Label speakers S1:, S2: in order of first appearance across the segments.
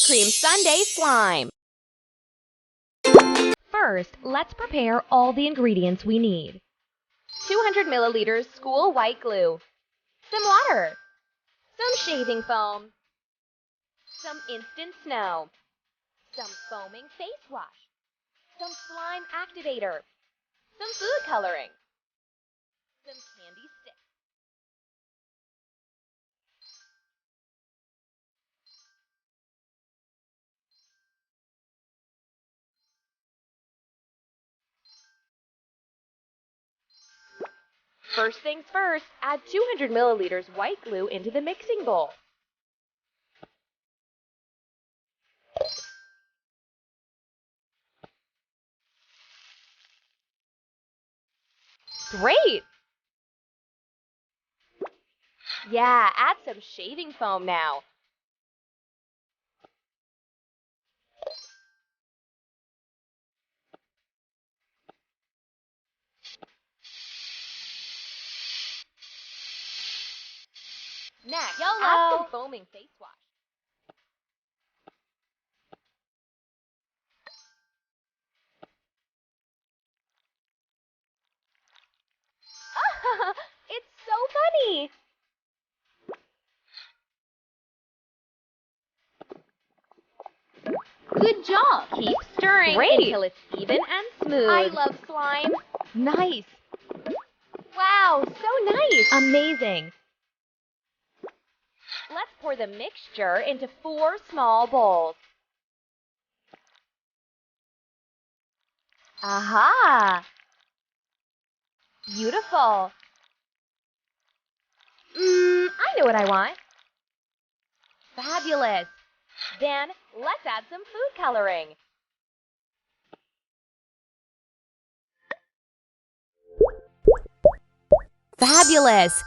S1: ice cream sundae slime. First, let's prepare all the ingredients we need. 200 milliliters school white glue, some water, some shaving foam, some instant snow, some foaming face wash, some slime activator, some food coloring, some candy sticks. First things first, add 200 milliliters white glue into the mixing bowl. Great! Yeah, add some shaving foam now. Next, add some foaming face wash. It's so funny!
S2: Good job!
S1: Keep stirring until it's even and smooth.
S2: I love slime.
S1: Nice! Wow, so nice! Amazing! Let's pour the mixture into 4 small bowls. Aha! Beautiful! I know what I want. Fabulous! Then, let's add some food coloring. Fabulous!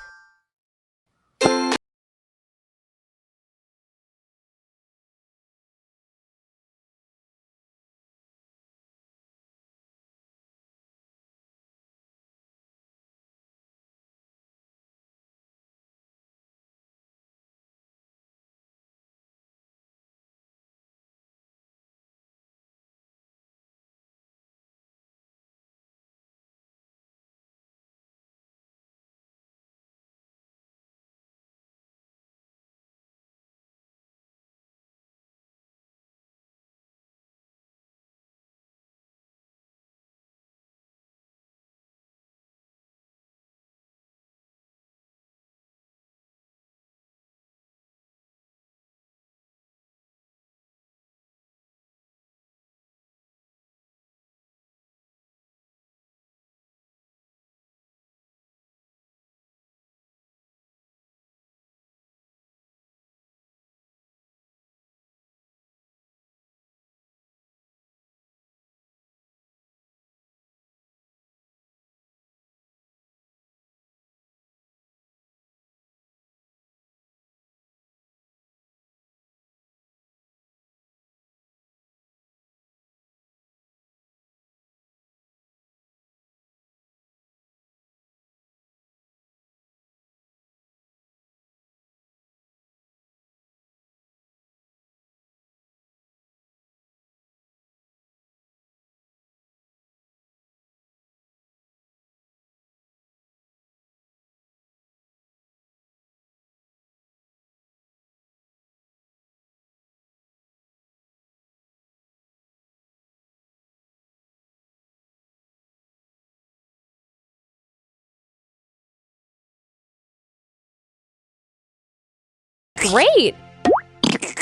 S1: Great!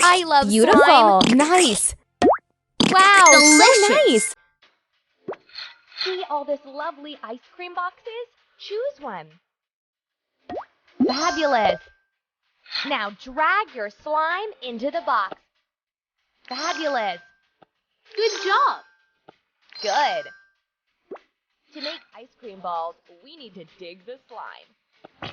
S2: I love
S1: Beautiful!
S2: slime.
S1: Nice! Wow,
S2: Delicious.
S1: so nice!
S2: See all this lovely ice cream boxes?
S1: Choose one. Fabulous! Now drag your slime into the box. Fabulous!
S2: Good job!
S1: Good! To make ice cream balls, we need to dig the slime.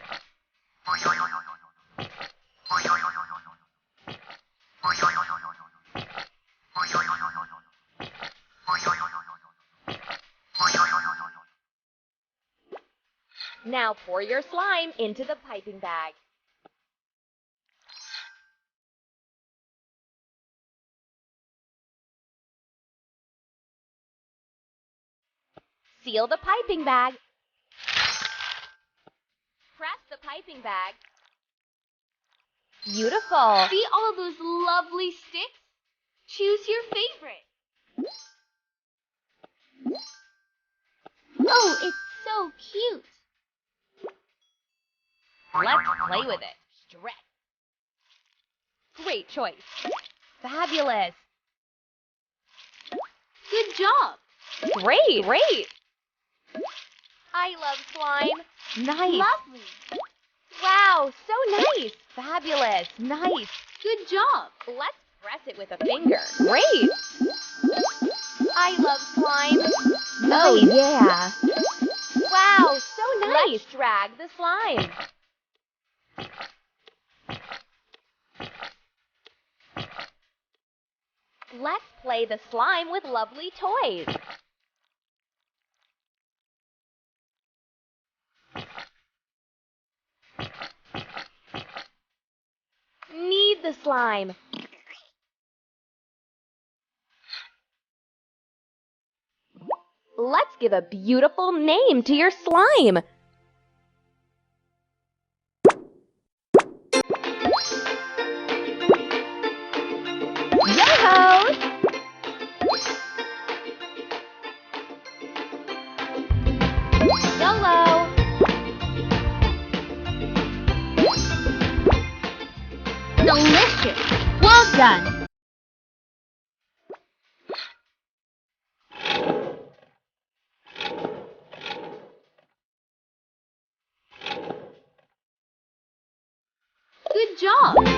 S1: Now pour your slime into the piping bag. Seal the piping bag. Press the piping bag. Beautiful.
S2: See all those lovely sticks? Choose your favorite. Oh, it's so cute.
S1: Let's play with it. Stretch. Great choice. Fabulous.
S2: Good job.
S1: Great. I love slime. Nice.
S2: Lovely.
S1: Wow, so nice. Fabulous. Nice.
S2: Good job.
S1: Let's press it with a finger. Great. I love slime. Nice. Oh, yeah. Wow, so nice. Let's drag the slime. Let's play the slime with lovely toys. Knead the slime. Let's give a beautiful name to your slime. Yo-ho! YOLO!
S2: Delicious. Well done. Good job.